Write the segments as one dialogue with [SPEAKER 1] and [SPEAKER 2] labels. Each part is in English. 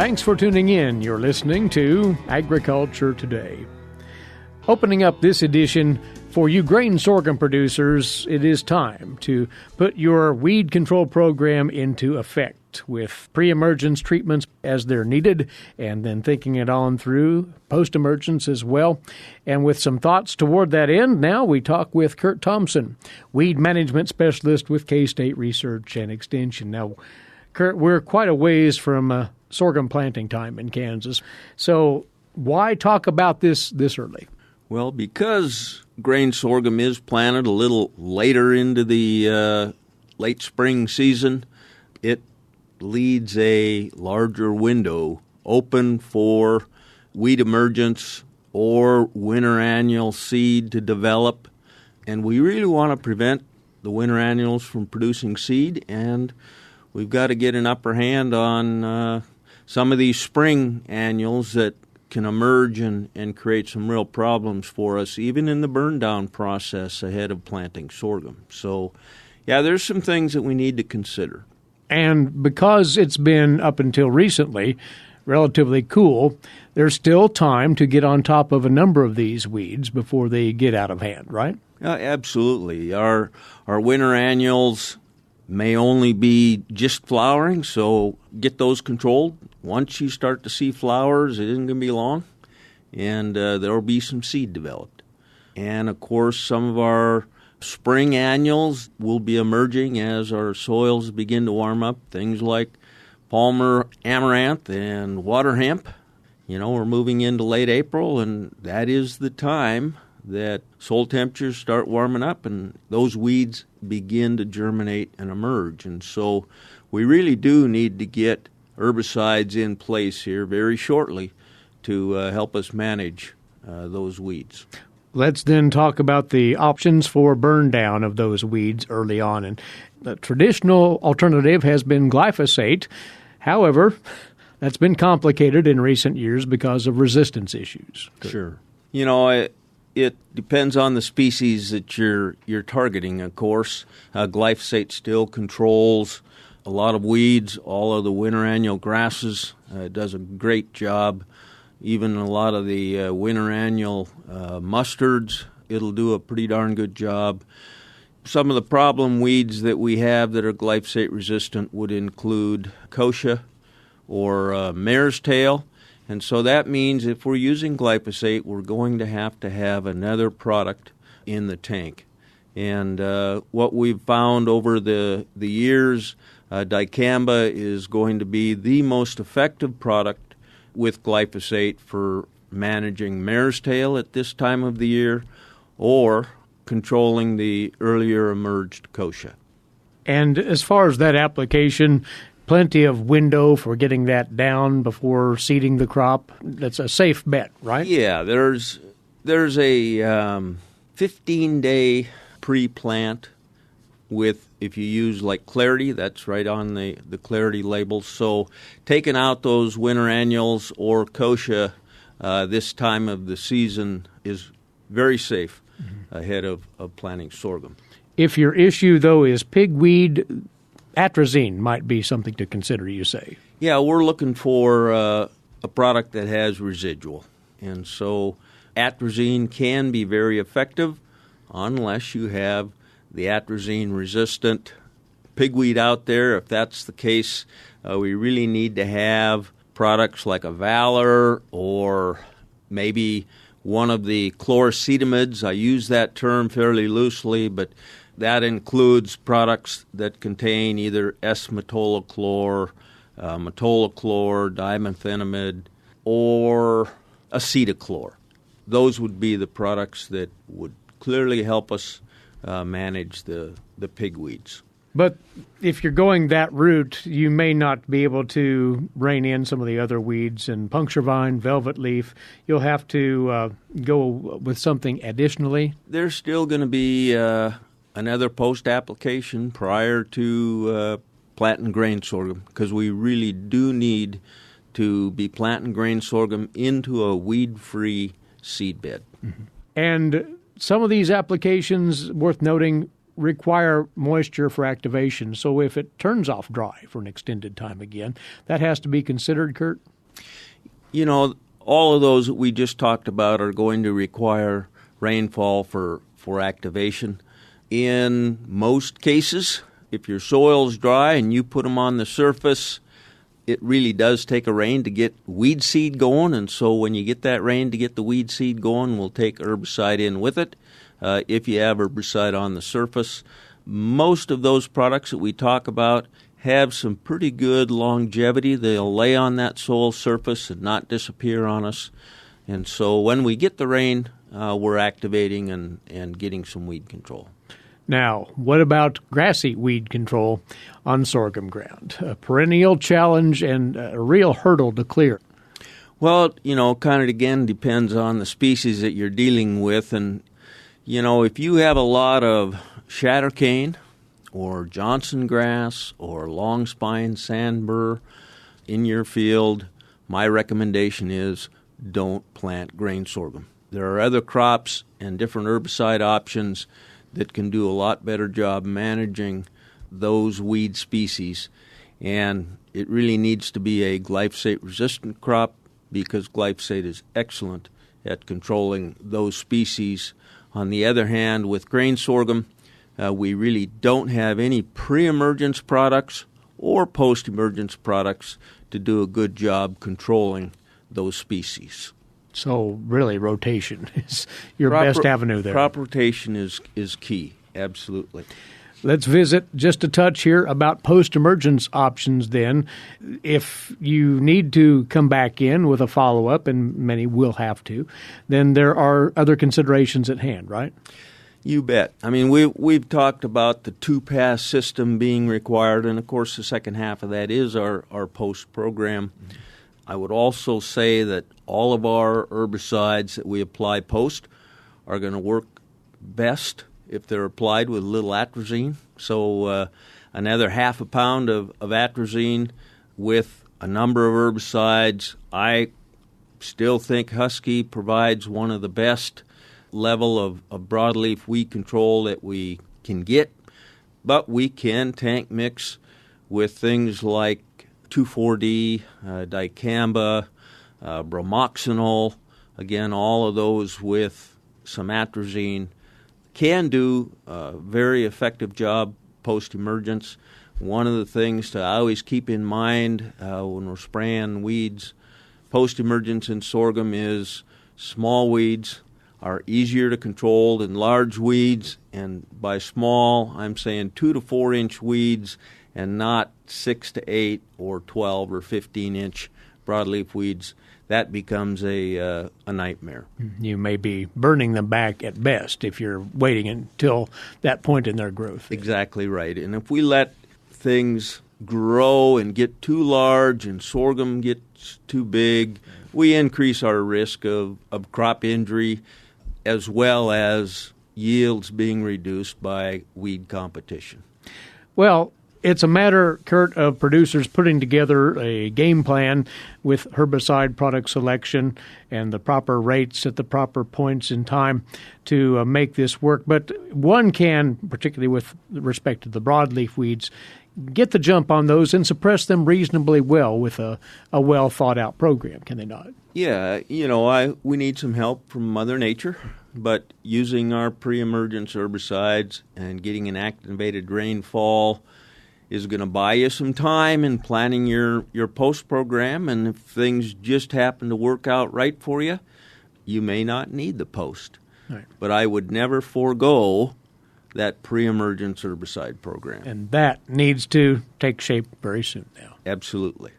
[SPEAKER 1] Thanks for tuning in. You're listening to Agriculture Today. Opening up this edition, for you grain sorghum producers, it is time to put your weed control program into effect with pre-emergence treatments as they're needed, and then thinking it on through post-emergence as well. And with some thoughts toward that end, now we talk with Curt Thompson, weed management specialist with K-State Research and Extension. Now, Curt, we're quite a ways from sorghum planting time in Kansas, so why talk about this early?
[SPEAKER 2] Well, because grain sorghum is planted a little later into the late spring season, it leaves a larger window open for weed emergence or winter annual seed to develop. And we really want to prevent the winter annuals from producing seed, and we've got to get an upper hand on some of these spring annuals that can emerge and create some real problems for us, even in the burn down process ahead of planting sorghum. So, yeah, there's some things that we need to consider.
[SPEAKER 1] And because it's been, up until recently, relatively cool, there's still time to get on top of a number of these weeds before they get out of hand, right?
[SPEAKER 2] Absolutely. Our winter annuals may only be just flowering, so get those controlled. Once you start to see flowers, it isn't going to be long, and there will be some seed developed. And, of course, some of our spring annuals will be emerging as our soils begin to warm up, things like Palmer amaranth and water hemp. You know, we're moving into late April, and that is the time that soil temperatures start warming up and those weeds begin to germinate and emerge. And so we really do need to get herbicides in place here very shortly to help us manage those weeds.
[SPEAKER 1] Let's then talk about the options for burn down of those weeds early on. And the traditional alternative has been glyphosate. However, that's been complicated in recent years because of resistance issues.
[SPEAKER 2] Sure. You know, it depends on the species that you're targeting, of course. Glyphosate still controls a lot of weeds, all of the winter annual grasses. It does a great job. Even a lot of the winter annual mustards, it'll do a pretty darn good job. Some of the problem weeds that we have that are glyphosate resistant would include kochia or mare's tail. And so that means if we're using glyphosate, we're going to have another product in the tank. And what we've found over the years, dicamba is going to be the most effective product with glyphosate for managing mare's tail at this time of the year or controlling the earlier emerged kochia.
[SPEAKER 1] And as far as that application, plenty of window for getting that down before seeding the crop. That's a safe bet, right?
[SPEAKER 2] Yeah, there's a 15-day pre-plant with, if you use like Clarity, that's right on the Clarity label. So taking out those winter annuals or kochia this time of the season is very safe ahead of planting sorghum. If
[SPEAKER 1] your issue, though, is pigweed, atrazine might be something to consider, you say.
[SPEAKER 2] Yeah, we're looking for a product that has residual. And so atrazine can be very effective unless you have the atrazine-resistant pigweed out there. If that's the case, we really need to have products like a Valor or maybe one of the chloracetamides. I use that term fairly loosely, but that includes products that contain either S-metolachlor, metolachlor, dimethenamide, or acetochlor. Those would be the products that would clearly help us manage the pigweeds.
[SPEAKER 1] But if you're going that route, you may not be able to rein in some of the other weeds and puncture vine, velvet leaf. You'll have to go with something additionally.
[SPEAKER 2] There's still going to be another post-application prior to planting grain sorghum, because we really do need to be planting grain sorghum into a weed-free seed bed.
[SPEAKER 1] Mm-hmm. And some of these applications, worth noting, require moisture for activation. So if it turns off dry for an extended time again, that has to be considered, Curt?
[SPEAKER 2] You know, all of those that we just talked about are going to require rainfall for activation. In most cases, if your soil's dry and you put them on the surface, it really does take a rain to get weed seed going, and so when you get that rain to get the weed seed going, we'll take herbicide in with it. If you have herbicide on the surface, most of those products that we talk about have some pretty good longevity. They'll lay on that soil surface and not disappear on us, and so when we get the rain, we're activating and getting some weed control.
[SPEAKER 1] Now, what about grassy weed control on sorghum ground? A perennial challenge and a real hurdle to clear.
[SPEAKER 2] Well, you know, kind of again depends on the species that you're dealing with. And, you know, if you have a lot of shatter cane or Johnson grass or long spine sandbur in your field, my recommendation is don't plant grain sorghum. There are other crops and different herbicide options that can do a lot better job managing those weed species. And it really needs to be a glyphosate-resistant crop because glyphosate is excellent at controlling those species. On the other hand, with grain sorghum, we really don't have any pre-emergence products or post-emergence products to do a good job controlling those species.
[SPEAKER 1] So really rotation is your best avenue there.
[SPEAKER 2] Crop rotation is key, absolutely.
[SPEAKER 1] Let's visit just a touch here about post-emergence options then. If you need to come back in with a follow-up, and many will have to, then there are other considerations at hand, right?
[SPEAKER 2] You bet. I mean, we've talked about the two-pass system being required, and of course the second half of that is our post program. Mm-hmm. I would also say that all of our herbicides that we apply post are going to work best if they're applied with a little atrazine. So another half a pound of atrazine with a number of herbicides. I still think Husky provides one of the best level of broadleaf weed control that we can get, but we can tank mix with things like 2,4-D, dicamba, bromoxynol, again, all of those with some atrazine can do a very effective job post-emergence. One of the things to always keep in mind when we're spraying weeds post-emergence in sorghum is small weeds are easier to control than large weeds, and by small, I'm saying 2 to 4 inch weeds and not 6 to 8 or 12 or 15 inch broadleaf weeds. That becomes a nightmare.
[SPEAKER 1] You may be burning them back at best if you're waiting until that point in their growth.
[SPEAKER 2] Exactly right. And if we let things grow and get too large and sorghum gets too big, we increase our risk of crop injury as well as yields being reduced by weed competition.
[SPEAKER 1] Well, it's a matter, Curt, of producers putting together a game plan with herbicide product selection and the proper rates at the proper points in time to make this work. But one can, particularly with respect to the broadleaf weeds, get the jump on those and suppress them reasonably well with a well-thought-out program, can they not?
[SPEAKER 2] Yeah, we need some help from Mother Nature, but using our pre-emergence herbicides and getting an activated rainfall is going to buy you some time in planning your post program, and if things just happen to work out right for you, you may not need the post. Right. But I would never forego that pre-emergence herbicide program.
[SPEAKER 1] And that needs to take shape very soon now.
[SPEAKER 2] Absolutely.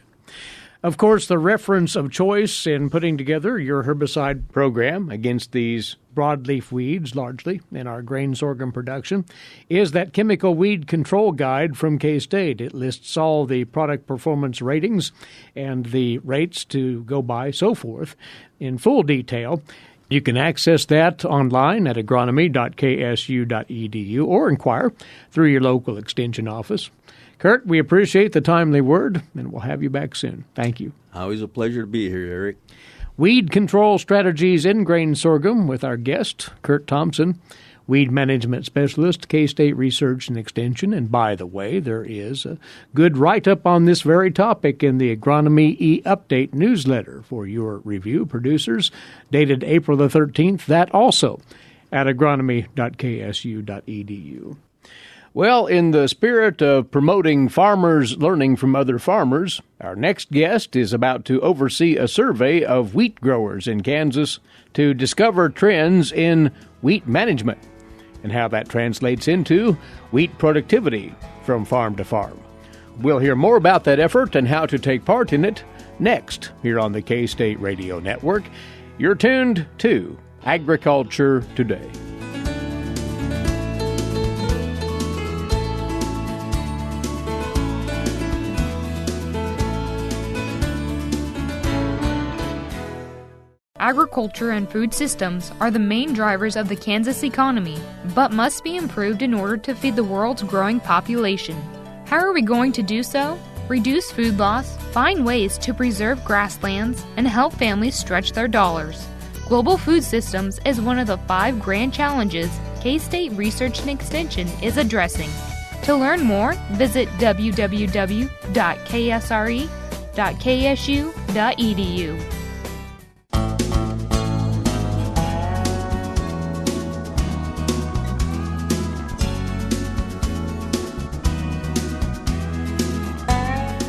[SPEAKER 1] Of course, the reference of choice in putting together your herbicide program against these broadleaf weeds, largely, in our grain sorghum production, is that chemical weed control guide from K-State. It lists all the product performance ratings and the rates to go by, so forth, in full detail. You can access that online at agronomy.ksu.edu or inquire through your local extension office. Curt, we appreciate the timely word, and we'll have you back soon. Thank you.
[SPEAKER 2] Always a pleasure to be here, Eric.
[SPEAKER 1] Weed control strategies in grain sorghum with our guest, Curt Thompson. weed management specialist, K-State Research and Extension. And by the way, there is a good write-up on this very topic in the Agronomy E-Update newsletter for your review, producers, dated April the 13th, that also at agronomy.ksu.edu. Well, in the spirit of promoting farmers learning from other farmers, our next guest is about to oversee a survey of wheat growers in Kansas to discover trends in wheat management and how that translates into wheat productivity from farm to farm. We'll hear more about that effort and how to take part in it next here on the K-State Radio Network. You're tuned to Agriculture Today.
[SPEAKER 3] Agriculture and food systems are the main drivers of the Kansas economy, but must be improved in order to feed the world's growing population. How are we going to do so? Reduce food loss, find ways to preserve grasslands, and help families stretch their dollars. Global food systems is one of the 5 grand challenges K-State Research and Extension is addressing. To learn more, visit www.ksre.ksu.edu.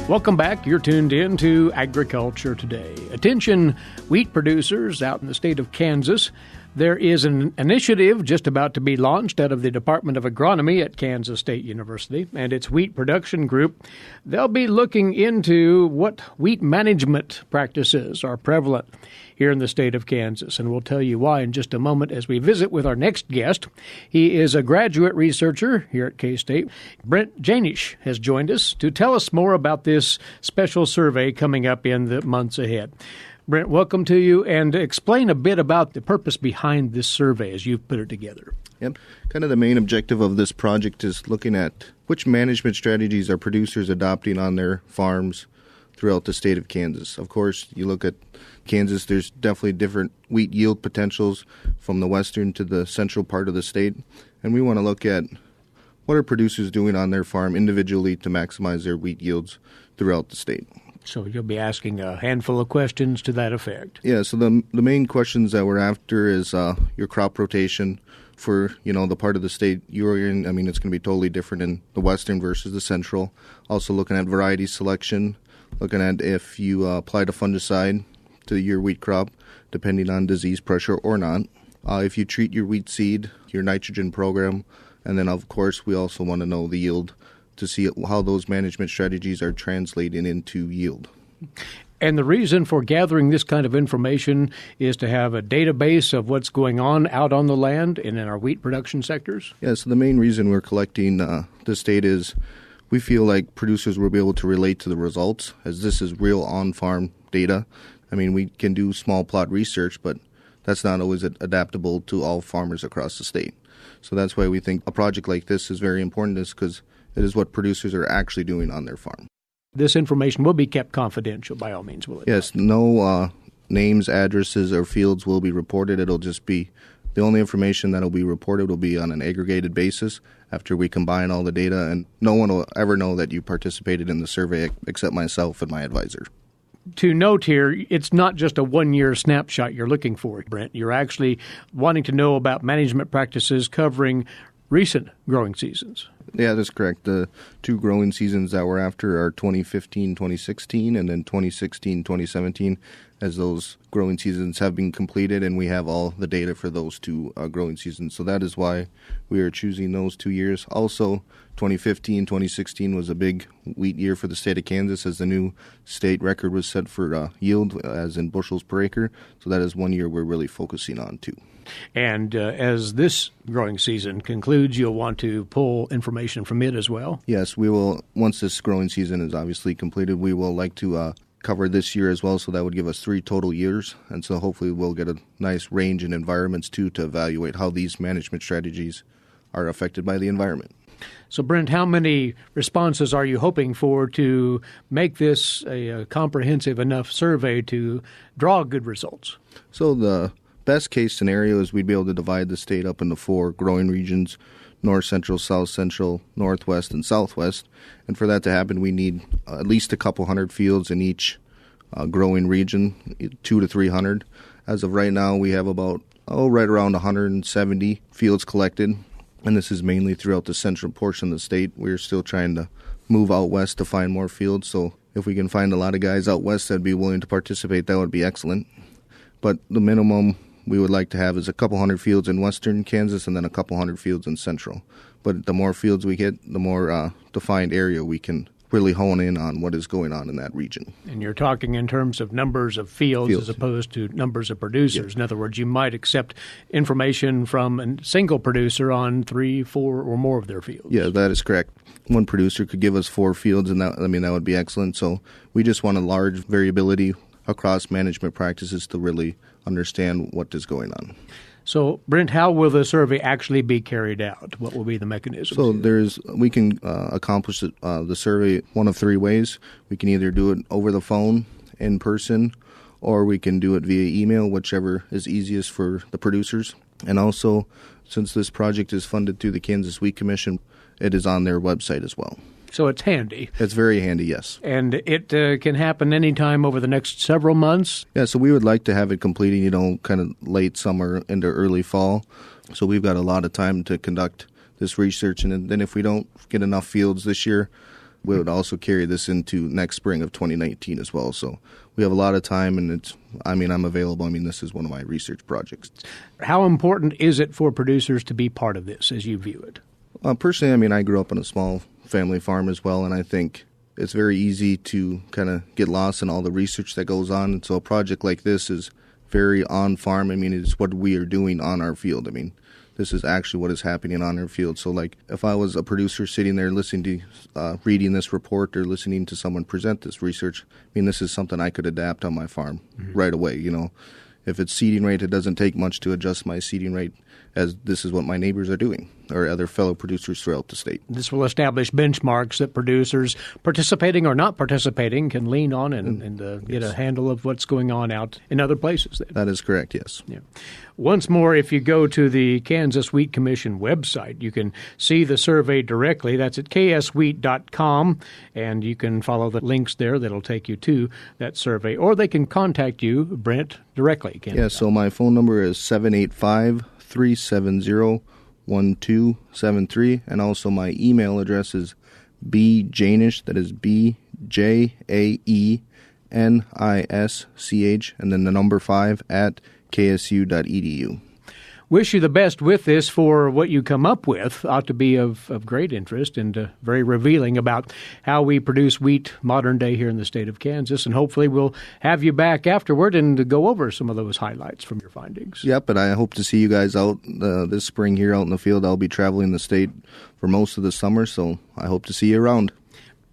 [SPEAKER 1] Welcome back. You're tuned in to Agriculture Today. Attention, wheat producers out in the state of Kansas. There is an initiative just about to be launched out of the Department of Agronomy at Kansas State University and its wheat production group. They'll be looking into what wheat management practices are prevalent here in the state of Kansas, and we'll tell you why in just a moment as we visit with our next guest. He is a graduate researcher here at K-State. Brent Jaenisch has joined us to tell us more about this special survey coming up in the months ahead. Brent, welcome to you, and explain a bit about the purpose behind this survey as you've put it together.
[SPEAKER 4] Yep. Kind of the main objective of this project is looking at which management strategies are producers adopting on their farms throughout the state of Kansas. Of course, you look at Kansas, there's definitely different wheat yield potentials from the western to the central part of the state, and we want to look at what are producers doing on their farm individually to maximize their wheat yields throughout the state.
[SPEAKER 1] So you'll be asking a handful of questions to that effect.
[SPEAKER 4] Yeah, so the main questions that we're after is your crop rotation for, the part of the state you're in. I mean, it's going to be totally different in the western versus the central. Also looking at variety selection, looking at if you applied a fungicide to your wheat crop, depending on disease pressure or not. If you treat your wheat seed, your nitrogen program, and then, of course, we also want to know the yield to see how those management strategies are translating into yield.
[SPEAKER 1] And the reason for gathering this kind of information is to have a database of what's going on out on the land and in our wheat production sectors?
[SPEAKER 4] Yeah, so the main reason we're collecting this data is we feel like producers will be able to relate to the results, as this is real on-farm data. I mean, we can do small plot research, but that's not always adaptable to all farmers across the state. So that's why we think a project like this is very important, is because it is what producers are actually doing on their farm.
[SPEAKER 1] This information will be kept confidential by all means, will it?
[SPEAKER 4] Yes, no names, addresses, or fields will be reported. It'll just be the only information that will be reported will be on an aggregated basis after we combine all the data, and no one will ever know that you participated in the survey except myself and my advisor.
[SPEAKER 1] To note here, it's not just a one-year snapshot you're looking for, Brent. You're actually wanting to know about management practices covering recent growing seasons.
[SPEAKER 4] Yeah, that's correct. The 2 growing seasons that we're after are 2015-2016 and then 2016-2017, as those growing seasons have been completed and we have all the data for those 2 growing seasons. So that is why we are choosing those 2 years. Also, 2015-2016 was a big wheat year for the state of Kansas, as the new state record was set for yield, as in bushels per acre. So that is one year we're really focusing on too.
[SPEAKER 1] And as this growing season concludes, you'll want to pull information from it as well?
[SPEAKER 4] Yes, we will. Once this growing season is obviously completed, we will like to cover this year as well, so that would give us 3 total years. And so hopefully we'll get a nice range in environments too to evaluate how these management strategies are affected by the environment.
[SPEAKER 1] So, Brent, how many responses are you hoping for to make this a comprehensive enough survey to draw good results?
[SPEAKER 4] So the best case scenario is we'd be able to divide the state up into 4 growing regions: north central, south central, northwest, and southwest. And for that to happen, we need at least a couple hundred fields in each growing region, 200 to 300. As of right now, we have about right around 170 fields collected, and this is mainly throughout the central portion of the state. We're still trying to move out west to find more fields, so if we can find a lot of guys out west that'd be willing to participate, that would be excellent. But the minimum we would like to have is a couple hundred fields in western Kansas and then a couple hundred fields in central. But the more fields we get, the more defined area we can really hone in on what is going on in that region.
[SPEAKER 1] And you're talking in terms of numbers of fields as opposed to numbers of producers. Yes. In other words, you might accept information from a single producer on 3, 4, or more of their fields.
[SPEAKER 4] Yeah, that is correct. One producer could give us 4 fields, and that would be excellent. So we just want a large variability across management practices to really understand what is going on.
[SPEAKER 1] So, Brent, how will the survey actually be carried out? What will be the mechanism?
[SPEAKER 4] So we can accomplish the survey one of 3 ways. We can either do it over the phone, in person, or we can do it via email, whichever is easiest for the producers. And also, since this project is funded through the Kansas Wheat Commission, it is on their website as well.
[SPEAKER 1] So it's handy.
[SPEAKER 4] It's very handy, yes.
[SPEAKER 1] And it can happen anytime over the next several months?
[SPEAKER 4] Yeah, so we would like to have it completing, kind of late summer into early fall. So we've got a lot of time to conduct this research. And then if we don't get enough fields this year, we would also carry this into next spring of 2019 as well. So we have a lot of time, and I'm available. This is one of my research projects.
[SPEAKER 1] How important is it for producers to be part of this as you view it?
[SPEAKER 4] Personally, I grew up on a small family farm as well, and I think it's very easy to kind of get lost in all the research that goes on. And so a project like this is very on-farm. It's what we are doing on our field. This is actually what is happening on our field. So, if I was a producer sitting there listening to, reading this report or listening to someone present this research, this is something I could adapt on my farm right away. If it's seeding rate, it doesn't take much to adjust my seeding rate, as this is what my neighbors are doing, or other fellow producers throughout the state.
[SPEAKER 1] This will establish benchmarks that producers participating or not participating can lean on and get a handle of what's going on out in other places.
[SPEAKER 4] That is correct, yes.
[SPEAKER 1] Yeah. Once more, if you go to the Kansas Wheat Commission website, you can see the survey directly. That's at kswheat.com, and you can follow the links there that'll take you to that survey. Or they can contact you, Brent, directly.
[SPEAKER 4] Yeah, so my phone number is 785-370-1273, and also my email address is bjaenisch, that is BJAENISCH, and then the number 5 at ksu.edu.
[SPEAKER 1] Wish you the best with this, for what you come up with ought to be of great interest and very revealing about how we produce wheat modern day here in the state of Kansas. And hopefully we'll have you back afterward and to go over some of those highlights from your findings.
[SPEAKER 4] Yep, and I hope to see you guys out this spring here out in the field. I'll be traveling the state for most of the summer, so I hope to see you around.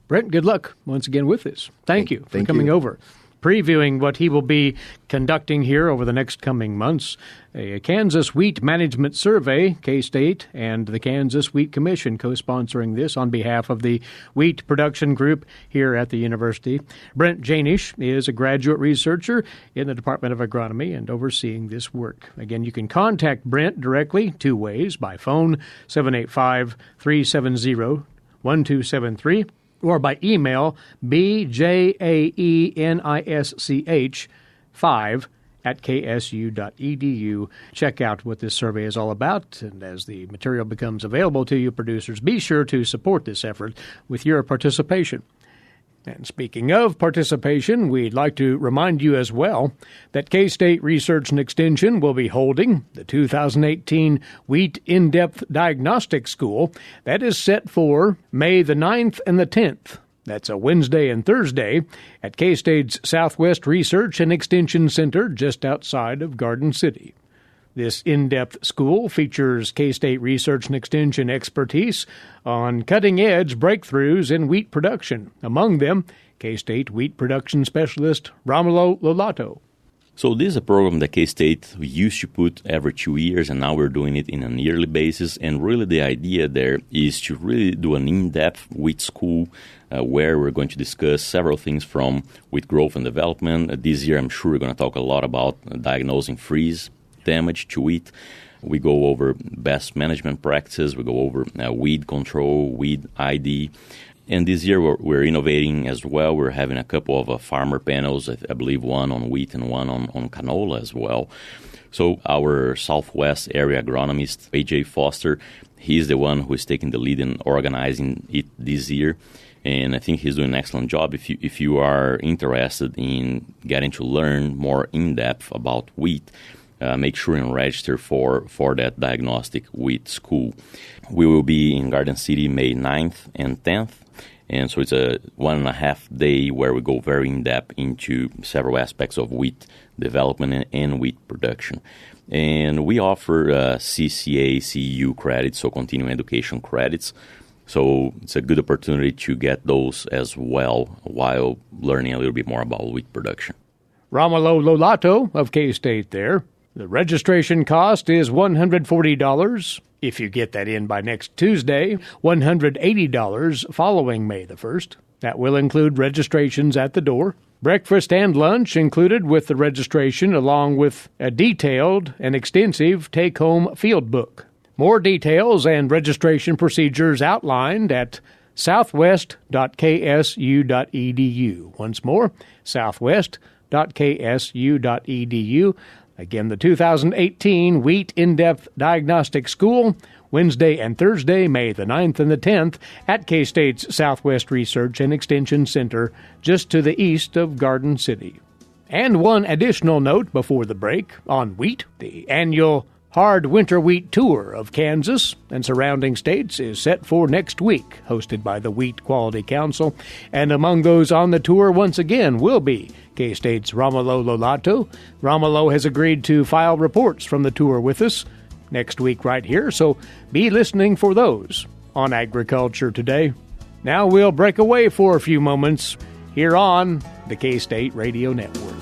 [SPEAKER 1] Brent, good luck once again with this. Thank you for coming over. Previewing what he will be conducting here over the next coming months, a Kansas Wheat Management Survey, K-State, and the Kansas Wheat Commission co-sponsoring this on behalf of the Wheat Production Group here at the university. Brent Jaenisch is a graduate researcher in the Department of Agronomy and overseeing this work. Again, you can contact Brent directly 2 ways: by phone, 785-370-1273, or by email, bjaenisch5@ksu.edu. Check out what this survey is all about, and as the material becomes available to you, producers, be sure to support this effort with your participation. And speaking of participation, we'd like to remind you as well that K-State Research and Extension will be holding the 2018 Wheat In-Depth Diagnostic School. That is set for May the 9th and the 10th. That's a Wednesday and Thursday at K-State's Southwest Research and Extension Center just outside of Garden City. This in-depth school features K-State Research and Extension expertise on cutting-edge breakthroughs in wheat production. Among them, K-State Wheat Production Specialist Romulo Lolato.
[SPEAKER 5] So this is a program that K-State used to put every 2 years, and now we're doing it in a yearly basis. And really the idea there is to really do an in-depth wheat school where we're going to discuss several things from wheat growth and development. This year, I'm sure we're going to talk a lot about diagnosing freeze damage to wheat. We go over best management practices. We go over weed control, weed ID. And this year we're innovating as well. We're having a couple of farmer panels, I believe one on wheat and one on canola as well. So our Southwest area agronomist, A.J. Foster, he's the one who is taking the lead in organizing it this year. And I think he's doing an excellent job. If you are interested in getting to learn more in-depth about wheat, make sure and register for that diagnostic wheat school. We will be in Garden City May 9th and 10th. And so it's a 1.5 day where we go very in-depth into several aspects of wheat development and wheat production. And we offer CCA, CEU credits, so continuing education credits. So it's a good opportunity to get those as well while learning a little bit more about wheat production.
[SPEAKER 1] Romulo Lolato of K-State there. The registration cost is $140 if you get that in by next Tuesday, $180 following May the 1st. That will include registrations at the door. Breakfast and lunch included with the registration, along with a detailed and extensive take-home field book. More details and registration procedures outlined at southwest.ksu.edu. Once more, southwest.ksu.edu. Again, the 2018 Wheat In-Depth Diagnostic School, Wednesday and Thursday, May the 9th and the 10th, at K-State's Southwest Research and Extension Center, just to the east of Garden City. And one additional note before the break on wheat. The annual Hard Winter Wheat Tour of Kansas and surrounding states is set for next week, hosted by the Wheat Quality Council. And among those on the tour once again will be K-State's Romulo Lolato. Romulo has agreed to file reports from the tour with us next week right here, so be listening for those on Agriculture Today. Now we'll break away for a few moments here on the K-State Radio Network.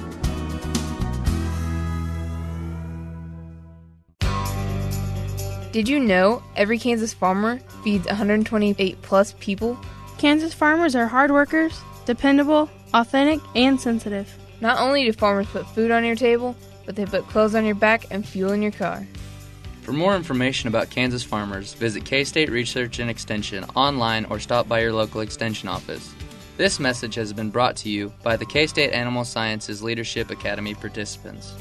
[SPEAKER 6] Did you know every Kansas farmer feeds 128 plus people?
[SPEAKER 7] Kansas farmers are hard workers, dependable, authentic, and sensitive.
[SPEAKER 6] Not only do farmers put food on your table, but they put clothes on your back and fuel in your car.
[SPEAKER 8] For more information about Kansas farmers, visit K-State Research and Extension online or stop by your local Extension office. This message has been brought to you by the K-State Animal Sciences Leadership Academy participants.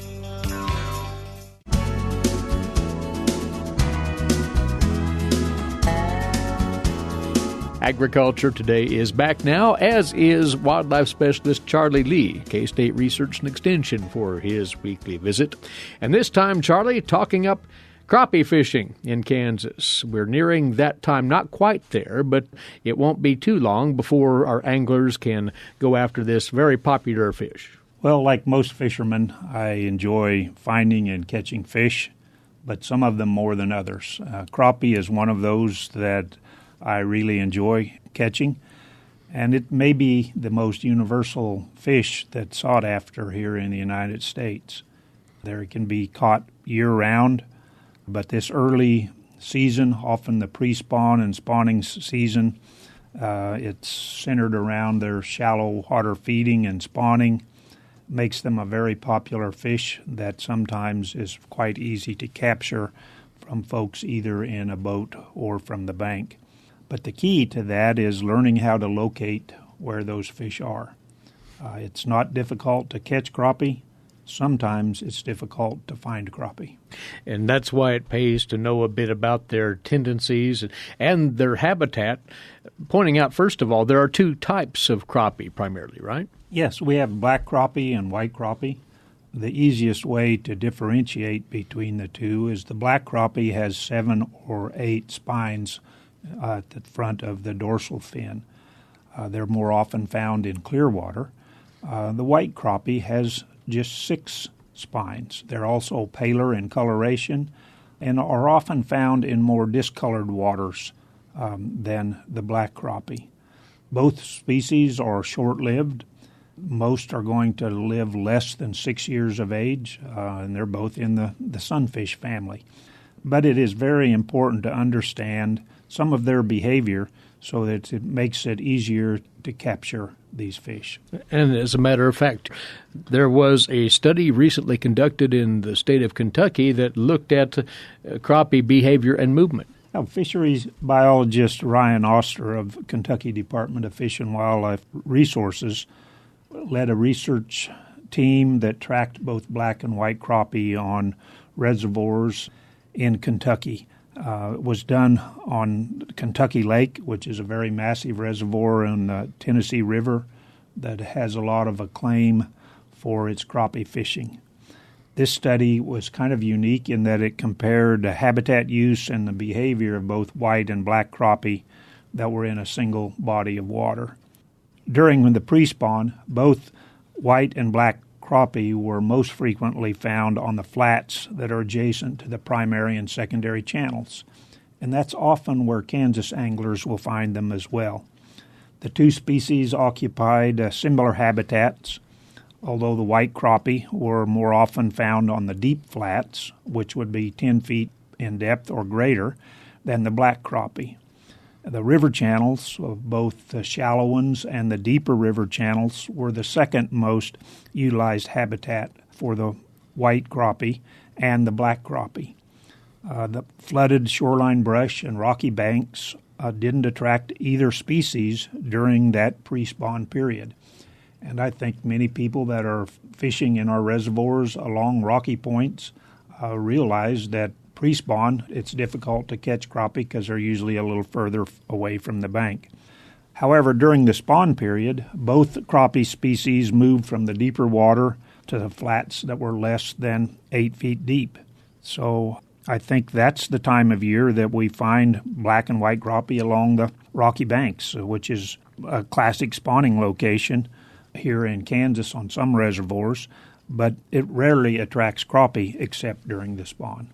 [SPEAKER 1] Agriculture Today is back now, as is wildlife specialist Charlie Lee, K-State Research and Extension, for his weekly visit. And this time, Charlie, talking up crappie fishing in Kansas. We're nearing that time, not quite there, but it won't be too long before our anglers can go after this very popular fish.
[SPEAKER 9] Well, like most fishermen, I enjoy finding and catching fish, but some of them more than others. Crappie is one of those that I really enjoy catching, and it may be the most universal fish that's sought after here in the United States. There can be caught year-round, but this early season, often the pre-spawn and spawning season, it's centered around their shallow water feeding and spawning, makes them a very popular fish that sometimes is quite easy to capture from folks either in a boat or from the bank. But the key to that is learning how to locate where those fish are. It's not difficult to catch crappie. Sometimes it's difficult to find crappie.
[SPEAKER 1] And that's why it pays to know a bit about their tendencies and their habitat. Pointing out, first of all, there are two types of crappie primarily, right?
[SPEAKER 9] Yes, we have black crappie and white crappie. The easiest way to differentiate between the two is the black crappie has 7 or 8 spines at the front of the dorsal fin. They're more often found in clear water. The white crappie has just 6 spines. They're also paler in coloration and are often found in more discolored waters than the black crappie. Both species are short-lived. Most are going to live less than 6 years of age, and they're both in the sunfish family. But it is very important to understand some of their behavior so that it makes it easier to capture these fish.
[SPEAKER 1] And as a matter of fact, there was a study recently conducted in the state of Kentucky that looked at crappie behavior and movement.
[SPEAKER 9] Now, fisheries biologist Ryan Oster of Kentucky Department of Fish and Wildlife Resources led a research team that tracked both black and white crappie on reservoirs in Kentucky. It was done on Kentucky Lake, which is a very massive reservoir in the Tennessee River that has a lot of acclaim for its crappie fishing. This study was kind of unique in that it compared the habitat use and the behavior of both white and black crappie that were in a single body of water. During the pre-spawn, both white and black crappie were most frequently found on the flats that are adjacent to the primary and secondary channels, and that's often where Kansas anglers will find them as well. The two species occupied similar habitats, although the white crappie were more often found on the deep flats, which would be 10 feet in depth or greater, than the black crappie. The river channels, both the shallow ones and the deeper river channels, were the second most utilized habitat for the white crappie and the black crappie. The flooded shoreline brush and rocky banks didn't attract either species during that pre-spawn period. And I think many people that are fishing in our reservoirs along rocky points realize that pre-spawn, it's difficult to catch crappie because they're usually a little further away from the bank. However, during the spawn period, both crappie species moved from the deeper water to the flats that were less than 8 feet deep. So I think that's the time of year that we find black and white crappie along the rocky banks, which is a classic spawning location here in Kansas on some reservoirs, but it rarely attracts crappie except during the spawn.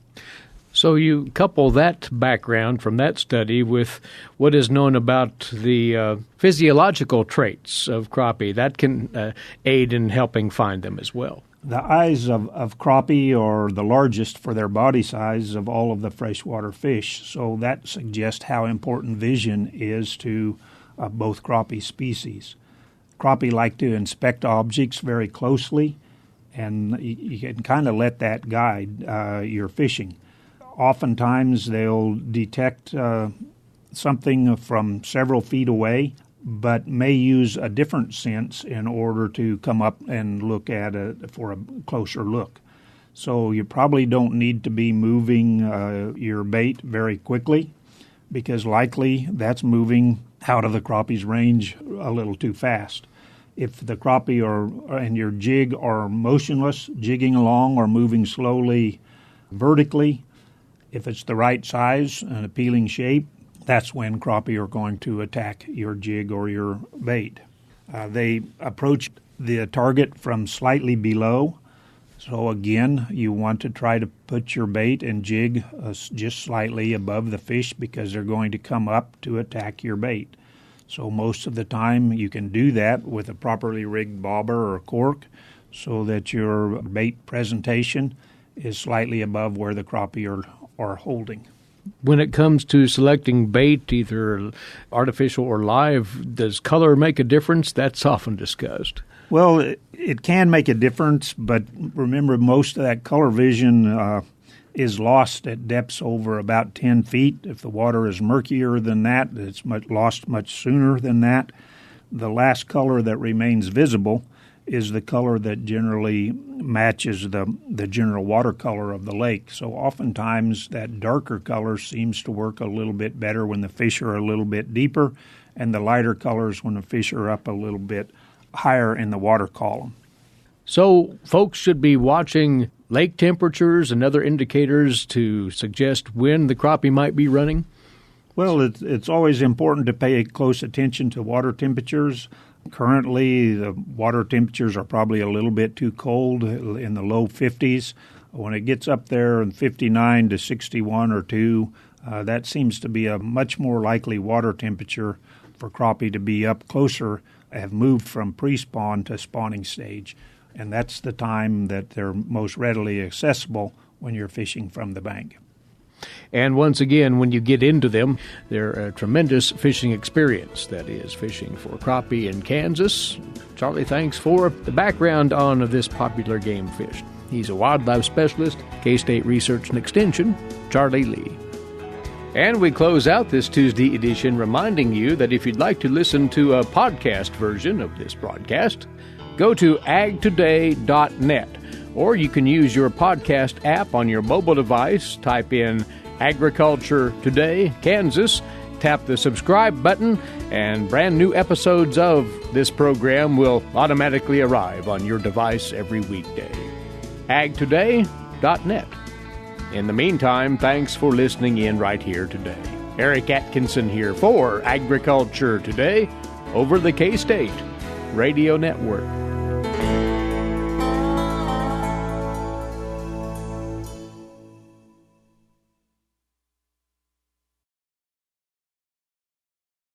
[SPEAKER 1] So you couple that background from that study with what is known about the physiological traits of crappie. That can aid in helping find them as well.
[SPEAKER 9] The eyes of crappie are the largest for their body size of all of the freshwater fish, so that suggests how important vision is to both crappie species. Crappie like to inspect objects very closely, and you can kind of let that guide your fishing. Oftentimes they'll detect something from several feet away, but may use a different sense in order to come up and look at it for a closer look. So you probably don't need to be moving your bait very quickly, because likely that's moving out of the crappie's range a little too fast. If the crappie and your jig are motionless, jigging along or moving slowly vertically, if it's the right size and appealing shape, that's when crappie are going to attack your jig or your bait. They approach the target from slightly below. So again, you want to try to put your bait and jig just slightly above the fish because they're going to come up to attack your bait. So most of the time you can do that with a properly rigged bobber or cork so that your bait presentation is slightly above where the crappie are holding.
[SPEAKER 1] When it comes to selecting bait, either artificial or live, does color make a difference? That's often discussed.
[SPEAKER 9] Well, it can make a difference, but remember most of that color vision is lost at depths over about 10 feet. If the water is murkier than that, it's lost much sooner than that. The last color that remains visible is the color that generally matches the general watercolor of the lake. So oftentimes that darker color seems to work a little bit better when the fish are a little bit deeper, and the lighter colors when the fish are up a little bit higher in the water column.
[SPEAKER 1] So folks should be watching lake temperatures and other indicators to suggest when the crappie might be running?
[SPEAKER 9] Well, it's always important to pay close attention to water temperatures. Currently, the water temperatures are probably a little bit too cold, in the low 50s. When it gets up there in 59 to 61 or 2, that seems to be a much more likely water temperature for crappie to be up closer, have moved from pre-spawn to spawning stage. And that's the time that they're most readily accessible when you're fishing from the bank.
[SPEAKER 1] And once again, when you get into them, they're a tremendous fishing experience. That is, fishing for crappie in Kansas. Charlie, thanks for the background on this popular game fish. He's a wildlife specialist, K-State Research and Extension, Charlie Lee. And we close out this Tuesday edition reminding you that if you'd like to listen to a podcast version of this broadcast, go to agtoday.net, or you can use your podcast app on your mobile device, type in Agriculture Today, Kansas, tap the subscribe button, and brand new episodes of this program will automatically arrive on your device every weekday. agtoday.net. In the meantime, thanks for listening in right here today. Eric Atkinson here for Agriculture Today over the K-State Radio Network.